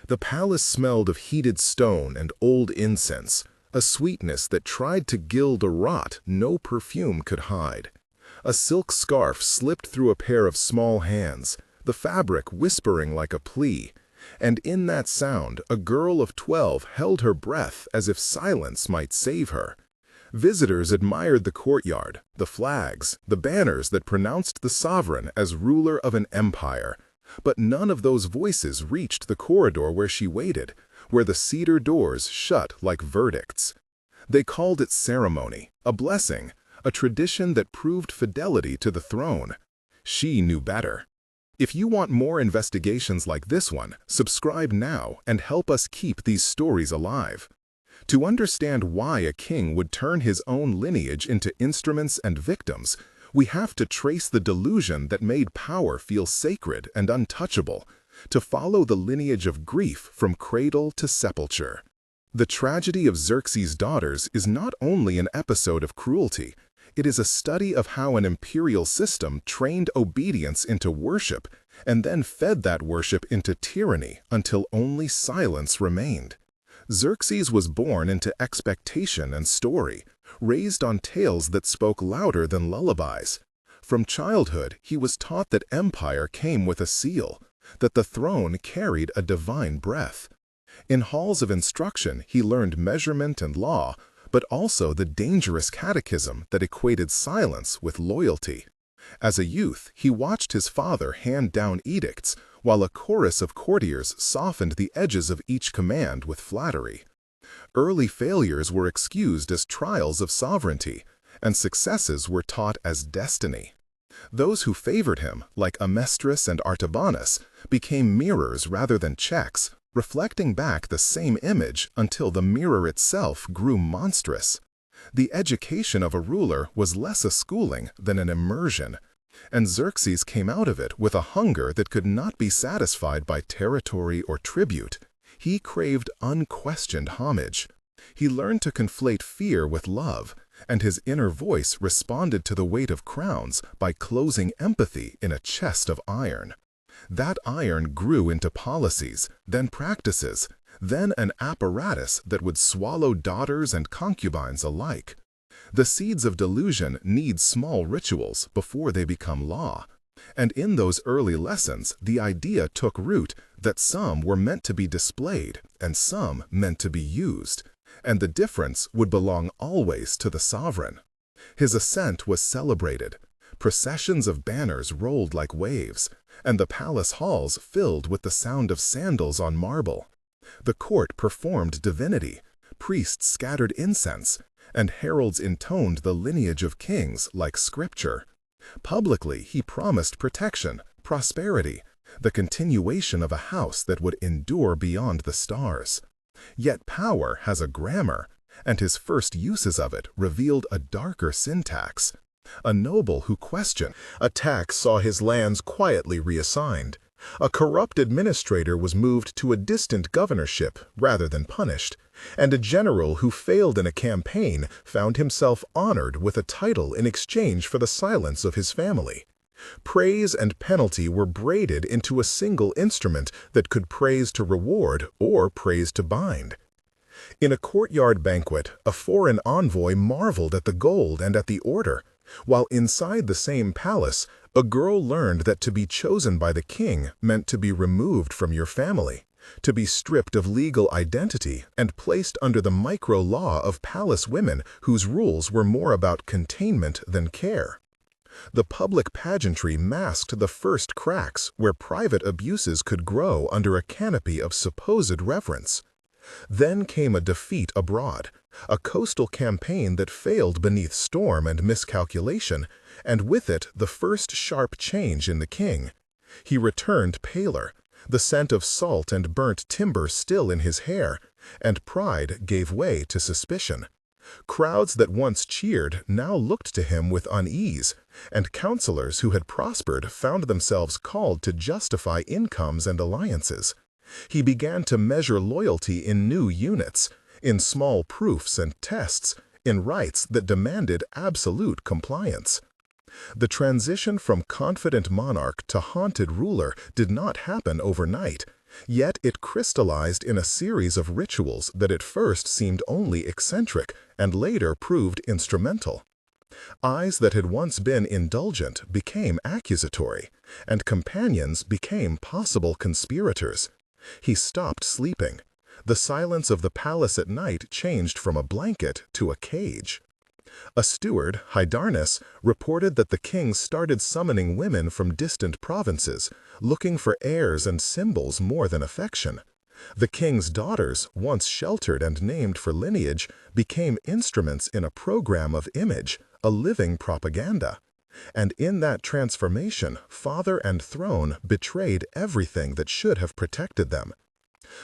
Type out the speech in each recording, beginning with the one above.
The palace smelled of heated stone and old incense, a sweetness that tried to gild a rot no perfume could hide. A silk scarf slipped through a pair of small hands, the fabric whispering like a plea, and in that sound a girl of 12 held her breath as if silence might save her. Visitors admired the courtyard, the flags, the banners that pronounced the sovereign as ruler of an empire. But none of those voices reached the corridor where she waited, where the cedar doors shut like verdicts. They called it ceremony, a blessing, a tradition that proved fidelity to the throne. She knew better. If you want more investigations like this one, subscribe now and help us keep these stories alive. To understand why a king would turn his own lineage into instruments and victims, we have to trace the delusion that made power feel sacred and untouchable, to follow the lineage of grief from cradle to sepulture. The tragedy of Xerxes' daughters is not only an episode of cruelty, it is a study of how an imperial system trained obedience into worship and then fed that worship into tyranny until only silence remained. Xerxes was born into expectation and story, raised on tales that spoke louder than lullabies. From childhood, he was taught that empire came with a seal, that the throne carried a divine breath. In halls of instruction, he learned measurement and law, but also the dangerous catechism that equated silence with loyalty. As a youth, he watched his father hand down edicts, while a chorus of courtiers softened the edges of each command with flattery. Early failures were excused as trials of sovereignty, and successes were taught as destiny. Those who favored him, like Amestris and Artabanus, became mirrors rather than checks, reflecting back the same image until the mirror itself grew monstrous. The education of a ruler was less a schooling than an immersion, and Xerxes came out of it with a hunger that could not be satisfied by territory or tribute. He craved unquestioned homage. He learned to conflate fear with love, and his inner voice responded to the weight of crowns by closing empathy in a chest of iron. That iron grew into policies, then practices, then an apparatus that would swallow daughters and concubines alike. The seeds of delusion need small rituals before they become law. And in those early lessons, the idea took root that some were meant to be displayed and some meant to be used, and the difference would belong always to the sovereign. His ascent was celebrated. Processions of banners rolled like waves, and the palace halls filled with the sound of sandals on marble. The court performed divinity, priests scattered incense, and heralds intoned the lineage of kings like scripture. Publicly, he promised protection, prosperity, the continuation of a house that would endure beyond the stars. Yet power has a grammar, and his first uses of it revealed a darker syntax. A noble who questioned a tax saw his lands quietly reassigned. A corrupt administrator was moved to a distant governorship rather than punished, and a general who failed in a campaign found himself honored with a title in exchange for the silence of his family. Praise and penalty were braided into a single instrument that could praise to reward or praise to bind. In a courtyard banquet, a foreign envoy marveled at the gold and at the order, while inside the same palace, a girl learned that to be chosen by the king meant to be removed from your family, to be stripped of legal identity and placed under the micro-law of palace women whose rules were more about containment than care. The public pageantry masked the first cracks where private abuses could grow under a canopy of supposed reverence. Then came a defeat abroad, a coastal campaign that failed beneath storm and miscalculation, and with it the first sharp change in the king. He returned paler, the scent of salt and burnt timber still in his hair, and pride gave way to suspicion. Crowds that once cheered now looked to him with unease, and counselors who had prospered found themselves called to justify incomes and alliances. He began to measure loyalty in new units, in small proofs and tests, in rites that demanded absolute compliance. The transition from confident monarch to haunted ruler did not happen overnight. Yet it crystallized in a series of rituals that at first seemed only eccentric and later proved instrumental. Eyes that had once been indulgent became accusatory, and companions became possible conspirators. He stopped sleeping. The silence of the palace at night changed from a blanket to a cage. A steward, Hydarnes, reported that the king started summoning women from distant provinces, looking for heirs and symbols more than affection. The king's daughters, once sheltered and named for lineage, became instruments in a program of image, a living propaganda. And in that transformation, father and throne betrayed everything that should have protected them.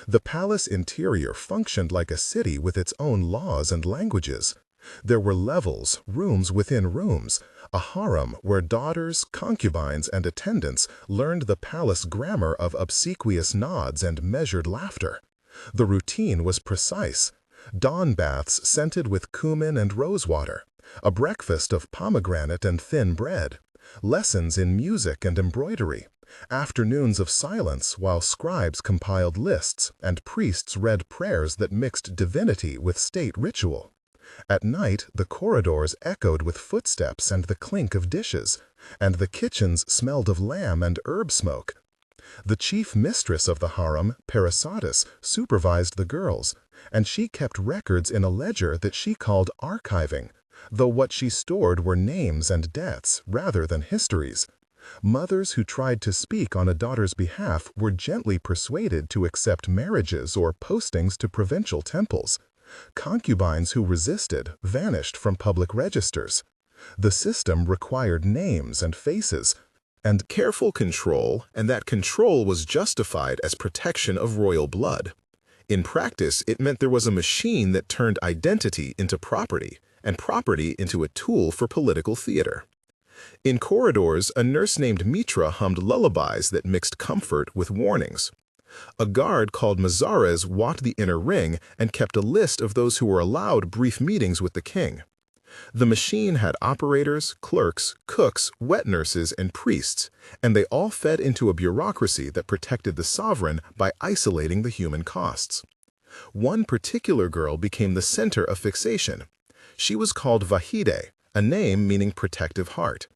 The palace interior functioned like a city with its own laws and languages. There were levels, rooms within rooms, a harem where daughters, concubines, and attendants learned the palace grammar of obsequious nods and measured laughter. The routine was precise. Dawn baths scented with cumin and rosewater, a breakfast of pomegranate and thin bread, lessons in music and embroidery, afternoons of silence while scribes compiled lists and priests read prayers that mixed divinity with state ritual. At night, the corridors echoed with footsteps and the clink of dishes, and the kitchens smelled of lamb and herb smoke. The chief mistress of the harem, Parasatis, supervised the girls, and she kept records in a ledger that she called archiving, though what she stored were names and deaths rather than histories. Mothers who tried to speak on a daughter's behalf were gently persuaded to accept marriages or postings to provincial temples. Concubines who resisted vanished from public registers. The system required names and faces, and careful control, and that control was justified as protection of royal blood. In practice, it meant there was a machine that turned identity into property, and property into a tool for political theater. In corridors, a nurse named Mitra hummed lullabies that mixed comfort with warnings. A guard called Mazares walked the inner ring and kept a list of those who were allowed brief meetings with the king. The machine had operators, clerks, cooks, wet nurses, and priests, and they all fed into a bureaucracy that protected the sovereign by isolating the human costs. One particular girl became the center of fixation. She was called Vahide, a name meaning protective heart,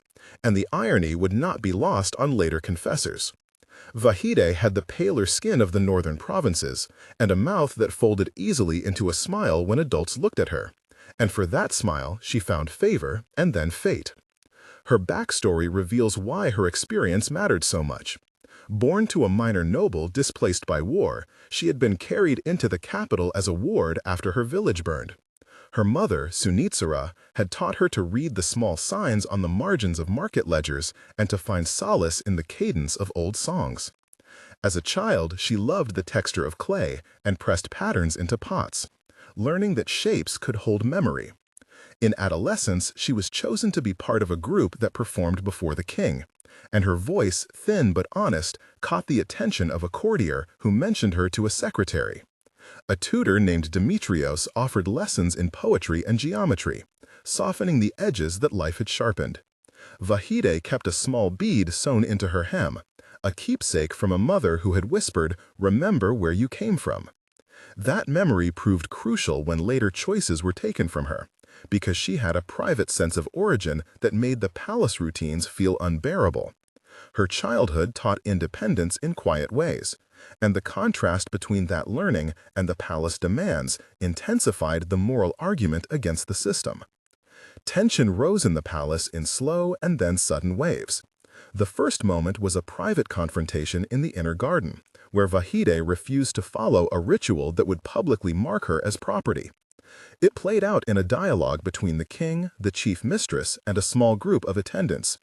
and the irony would not be lost on later confessors. Vahide had the paler skin of the northern provinces and a mouth that folded easily into a smile when adults looked at her, and for that smile she found favor and then fate. Her backstory reveals why her experience mattered so much. Born to a minor noble displaced by war, she had been carried into the capital as a ward after her village burned. Her mother, Sunitsara, had taught her to read the small signs on the margins of market ledgers and to find solace in the cadence of old songs. As a child, she loved the texture of clay and pressed patterns into pots, learning that shapes could hold memory. In adolescence, she was chosen to be part of a group that performed before the king, and her voice, thin but honest, caught the attention of a courtier who mentioned her to a secretary. A tutor named Demetrios offered lessons in poetry and geometry, softening the edges that life had sharpened. Vahide kept a small bead sewn into her hem, a keepsake from a mother who had whispered, "Remember where you came from." That memory proved crucial when later choices were taken from her, because she had a private sense of origin that made the palace routines feel unbearable. Her childhood taught independence in quiet ways, and the contrast between that learning and the palace demands intensified the moral argument against the system. Tension rose in the palace in slow and then sudden waves. The first moment was a private confrontation in the inner garden, where Vahide refused to follow a ritual that would publicly mark her as property. It played out in a dialogue between the king, the chief mistress, and a small group of attendants.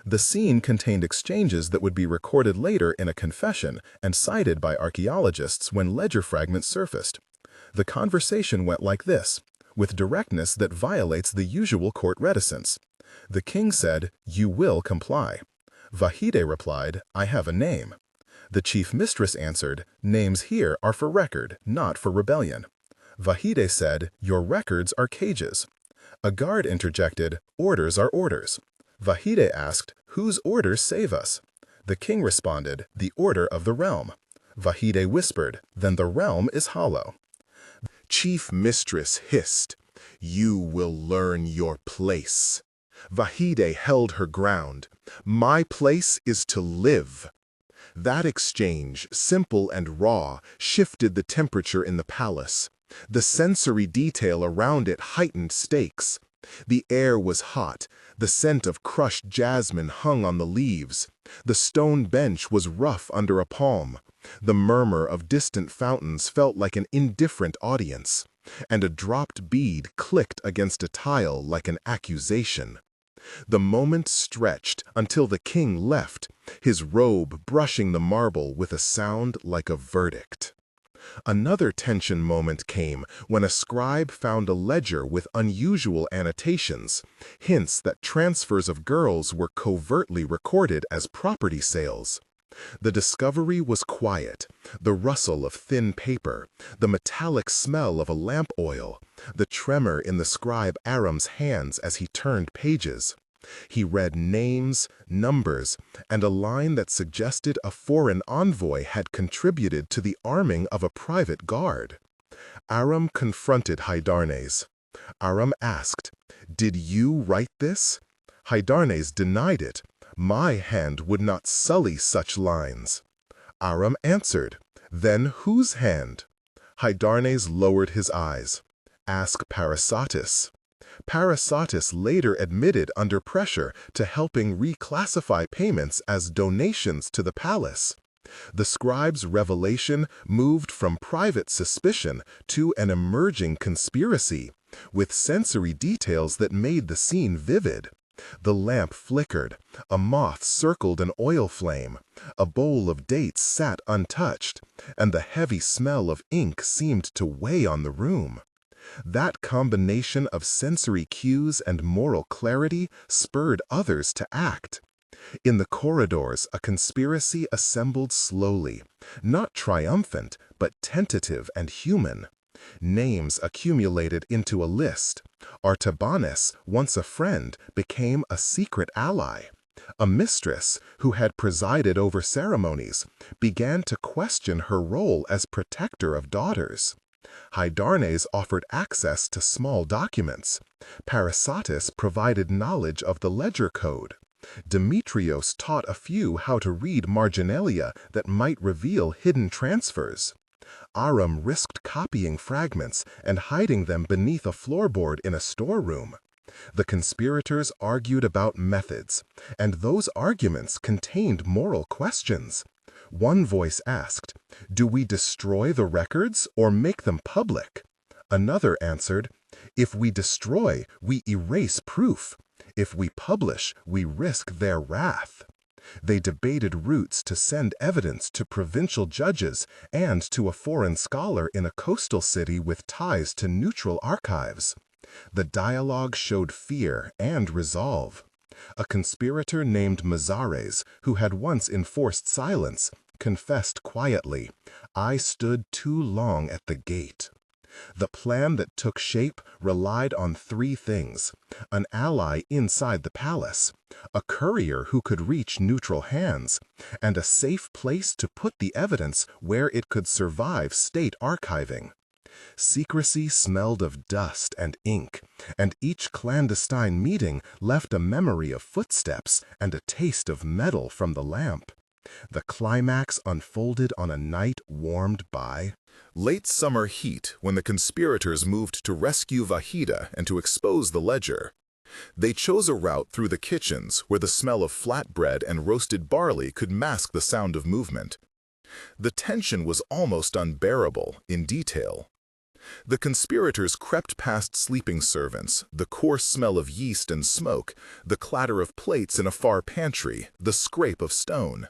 The scene contained exchanges that would be recorded later in a confession and cited by archaeologists when ledger fragments surfaced. The conversation went like this, with directness that violates the usual court reticence. The king said, "You will comply." Vahide replied, "I have a name." The chief mistress answered, "Names here are for record, not for rebellion." Vahide said, "Your records are cages." A guard interjected, "Orders are orders." Vahide asked, "Whose orders save us?" The king responded, "The order of the realm." Vahide whispered, "Then the realm is hollow." Chief Mistress hissed, "You will learn your place." Vahide held her ground. "My place is to live." That exchange, simple and raw, shifted the temperature in the palace. The sensory detail around it heightened stakes. The air was hot. The scent of crushed jasmine hung on the leaves. The stone bench was rough under a palm. The murmur of distant fountains felt like an indifferent audience, and a dropped bead clicked against a tile like an accusation. The moment stretched until the king left, his robe brushing the marble with a sound like a verdict. Another tension moment came when a scribe found a ledger with unusual annotations, hints that transfers of girls were covertly recorded as property sales. The discovery was quiet, the rustle of thin paper, the metallic smell of a lamp oil, the tremor in the scribe Aram's hands as he turned pages. He read names, numbers, and a line that suggested a foreign envoy had contributed to the arming of a private guard. Aram confronted Hydarnes. Aram asked, "Did you write this?" Hydarnes denied it. "My hand would not sully such lines." Aram answered, "Then whose hand?" Hydarnes lowered his eyes. "Ask Parasatis." Parasatis later admitted under pressure to helping reclassify payments as donations to the palace. The scribe's revelation moved from private suspicion to an emerging conspiracy, with sensory details that made the scene vivid. The lamp flickered, a moth circled an oil flame, a bowl of dates sat untouched, and the heavy smell of ink seemed to weigh on the room. That combination of sensory cues and moral clarity spurred others to act. In the corridors, a conspiracy assembled slowly, not triumphant, but tentative and human. Names accumulated into a list. Artabanus, once a friend, became a secret ally. A mistress, who had presided over ceremonies, began to question her role as protector of daughters. Hydarnes offered access to small documents. Parasatis provided knowledge of the ledger code. Demetrios taught a few how to read marginalia that might reveal hidden transfers. Aram risked copying fragments and hiding them beneath a floorboard in a storeroom. The conspirators argued about methods, and those arguments contained moral questions. One voice asked, "Do we destroy the records or make them public?" Another answered, "If we destroy, we erase proof. If we publish, we risk their wrath." They debated routes to send evidence to provincial judges and to a foreign scholar in a coastal city with ties to neutral archives. The dialogue showed fear and resolve. A conspirator named Mazares, who had once enforced silence, confessed quietly, "I stood too long at the gate." The plan that took shape relied on three things: an ally inside the palace, a courier who could reach neutral hands, and a safe place to put the evidence where it could survive state archiving. Secrecy smelled of dust and ink, and each clandestine meeting left a memory of footsteps and a taste of metal from the lamp. The climax unfolded on a night warmed by late summer heat when the conspirators moved to rescue Vahida and to expose the ledger. They chose a route through the kitchens where the smell of flatbread and roasted barley could mask the sound of movement. The tension was almost unbearable in detail. The conspirators crept past sleeping servants, the coarse smell of yeast and smoke, the clatter of plates in a far pantry, the scrape of stone.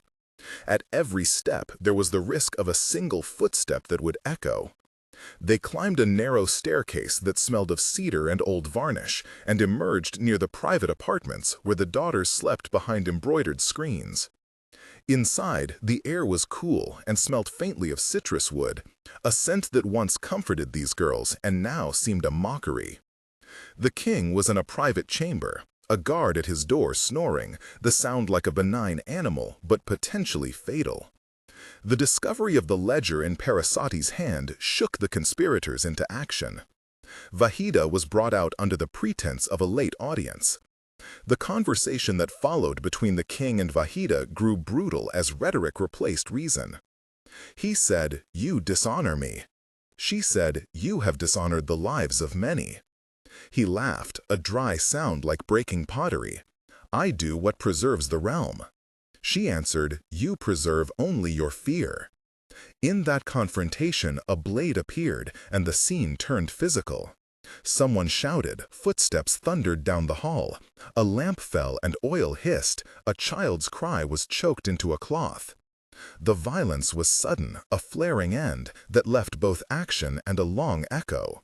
At every step, there was the risk of a single footstep that would echo. They climbed a narrow staircase that smelled of cedar and old varnish, and emerged near the private apartments where the daughters slept behind embroidered screens. Inside, the air was cool and smelt faintly of citrus wood, a scent that once comforted these girls and now seemed a mockery. The king was in a private chamber, a guard at his door snoring, the sound like a benign animal, but potentially fatal. The discovery of the ledger in Parasate's hand shook the conspirators into action. Vahida was brought out under the pretense of a late audience. The conversation that followed between the king and Vahida grew brutal as rhetoric replaced reason. He said, "You dishonor me." She said, "You have dishonored the lives of many." He laughed, a dry sound like breaking pottery. "I do what preserves the realm." She answered, "You preserve only your fear." In that confrontation, a blade appeared, and the scene turned physical. Someone shouted, footsteps thundered down the hall, a lamp fell and oil hissed, a child's cry was choked into a cloth. The violence was sudden, a flaring end that left both action and a long echo.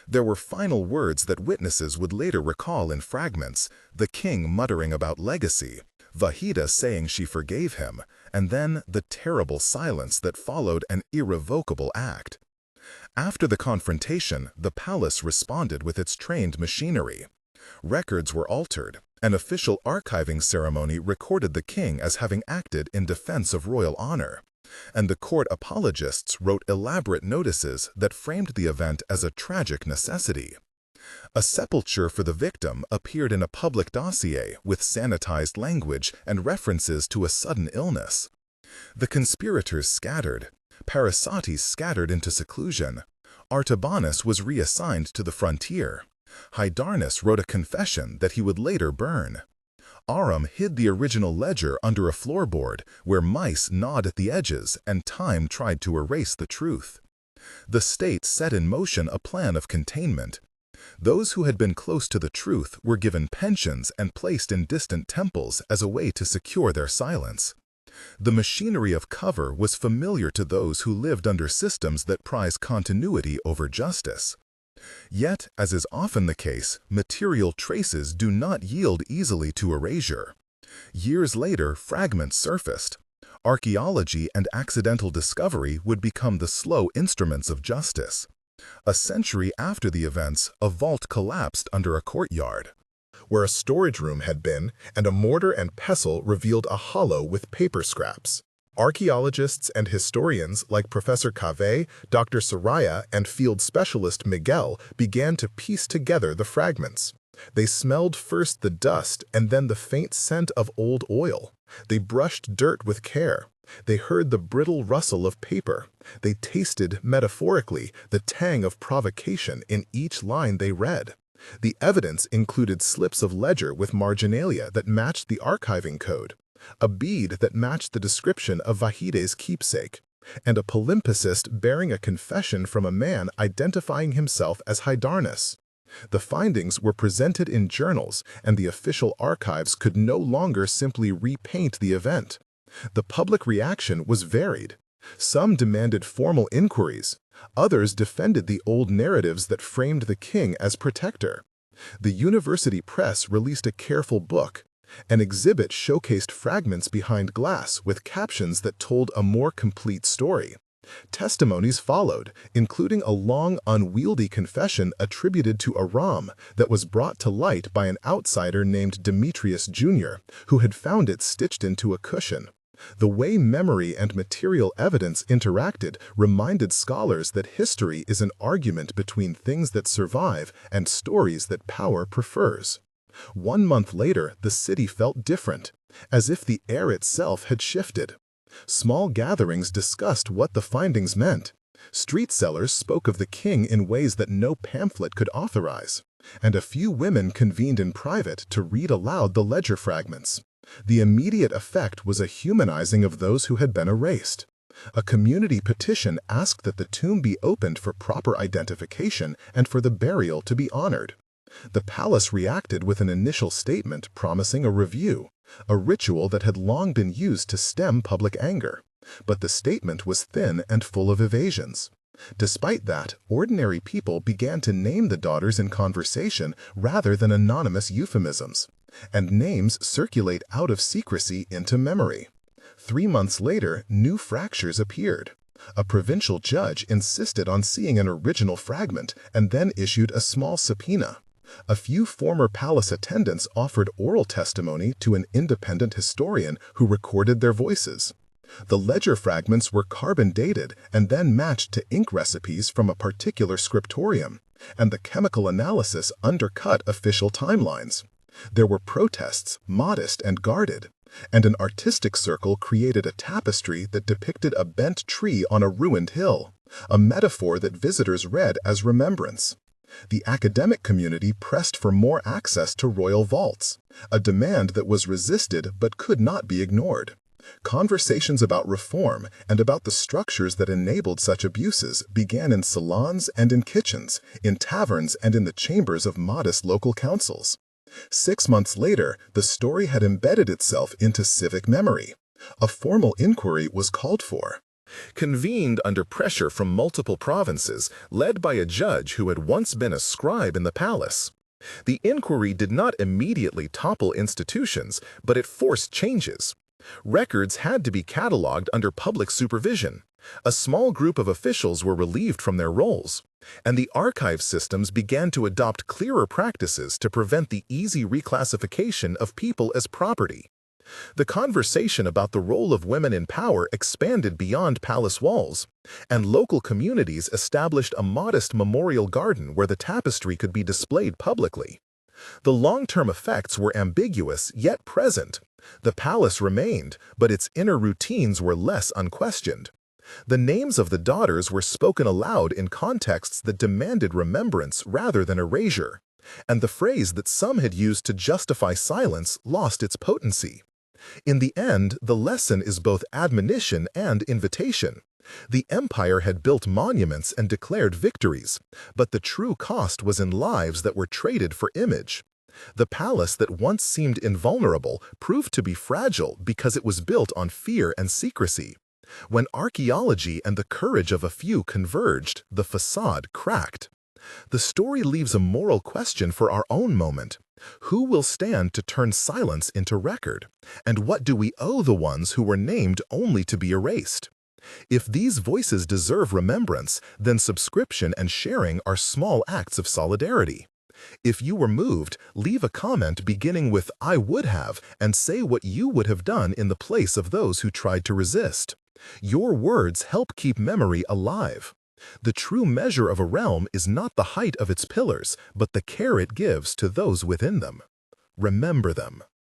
There were final words that witnesses would later recall in fragments, the king muttering about legacy, Vahida saying she forgave him, and then the terrible silence that followed an irrevocable act. After the confrontation, the palace responded with its trained machinery. Records were altered. An official archiving ceremony recorded the king as having acted in defense of royal honor, and the court apologists wrote elaborate notices that framed the event as a tragic necessity. A sepulture for the victim appeared in a public dossier with sanitized language and references to a sudden illness. The conspirators scattered. Parasates scattered into seclusion. Artabanus was reassigned to the frontier. Hydarnes wrote a confession that he would later burn. Aram hid the original ledger under a floorboard where mice gnawed at the edges and time tried to erase the truth. The state set in motion a plan of containment. Those who had been close to the truth were given pensions and placed in distant temples as a way to secure their silence. The machinery of cover was familiar to those who lived under systems that prize continuity over justice. Yet, as is often the case, material traces do not yield easily to erasure. Years later, fragments surfaced. Archaeology and accidental discovery would become the slow instruments of justice. A century after the events, a vault collapsed under a courtyard, where a storage room had been, and a mortar and pestle revealed a hollow with paper scraps. Archaeologists and historians like Professor Cave, Dr. Soraya, and field specialist Miguel began to piece together the fragments. They smelled first the dust and then the faint scent of old oil. They brushed dirt with care. They heard the brittle rustle of paper. They tasted, metaphorically, the tang of provocation in each line they read. The evidence included slips of ledger with marginalia that matched the archiving code, a bead that matched the description of Vahide's keepsake, and a palimpsest bearing a confession from a man identifying himself as Hydarnes. The findings were presented in journals, and the official archives could no longer simply repaint the event. The public reaction was varied. Some demanded formal inquiries. Others defended the old narratives that framed the king as protector. The university press released a careful book. An exhibit showcased fragments behind glass with captions that told a more complete story. Testimonies followed, including a long, unwieldy confession attributed to Aram that was brought to light by an outsider named Demetrius Jr., who had found it stitched into a cushion. The way memory and material evidence interacted reminded scholars that history is an argument between things that survive and stories that power prefers. 1 month later, the city felt different, as if the air itself had shifted. Small gatherings discussed what the findings meant. Street sellers spoke of the king in ways that no pamphlet could authorize, and a few women convened in private to read aloud the ledger fragments. The immediate effect was a humanizing of those who had been erased. A community petition asked that the tomb be opened for proper identification and for the burial to be honored. The palace reacted with an initial statement promising a review, a ritual that had long been used to stem public anger. But the statement was thin and full of evasions. Despite that, ordinary people began to name the daughters in conversation rather than anonymous euphemisms, and names circulate out of secrecy into memory. 3 months later, new fractures appeared. A provincial judge insisted on seeing an original fragment and then issued a small subpoena. A few former palace attendants offered oral testimony to an independent historian who recorded their voices. The ledger fragments were carbon-dated and then matched to ink recipes from a particular scriptorium, and the chemical analysis undercut official timelines. There were protests, modest and guarded, and an artistic circle created a tapestry that depicted a bent tree on a ruined hill, a metaphor that visitors read as remembrance. The academic community pressed for more access to royal vaults, a demand that was resisted but could not be ignored. Conversations about reform and about the structures that enabled such abuses began in salons and in kitchens, in taverns and in the chambers of modest local councils. 6 months later, the story had embedded itself into civic memory. A formal inquiry was called for, convened under pressure from multiple provinces, led by a judge who had once been a scribe in the palace. The inquiry did not immediately topple institutions, but it forced changes. Records had to be catalogued under public supervision. A small group of officials were relieved from their roles, and the archive systems began to adopt clearer practices to prevent the easy reclassification of people as property. The conversation about the role of women in power expanded beyond palace walls, and local communities established a modest memorial garden where the tapestry could be displayed publicly. The long-term effects were ambiguous yet present. The palace remained, but its inner routines were less unquestioned. The names of the daughters were spoken aloud in contexts that demanded remembrance rather than erasure, and the phrase that some had used to justify silence lost its potency. In the end, the lesson is both admonition and invitation. The empire had built monuments and declared victories, but the true cost was in lives that were traded for image. The palace that once seemed invulnerable proved to be fragile because it was built on fear and secrecy. When archaeology and the courage of a few converged, the facade cracked. The story leaves a moral question for our own moment. Who will stand to turn silence into record? And what do we owe the ones who were named only to be erased? If these voices deserve remembrance, then subscription and sharing are small acts of solidarity. If you were moved, leave a comment beginning with "I would have" and say what you would have done in the place of those who tried to resist. Your words help keep memory alive. The true measure of a realm is not the height of its pillars, but the care it gives to those within them. Remember them.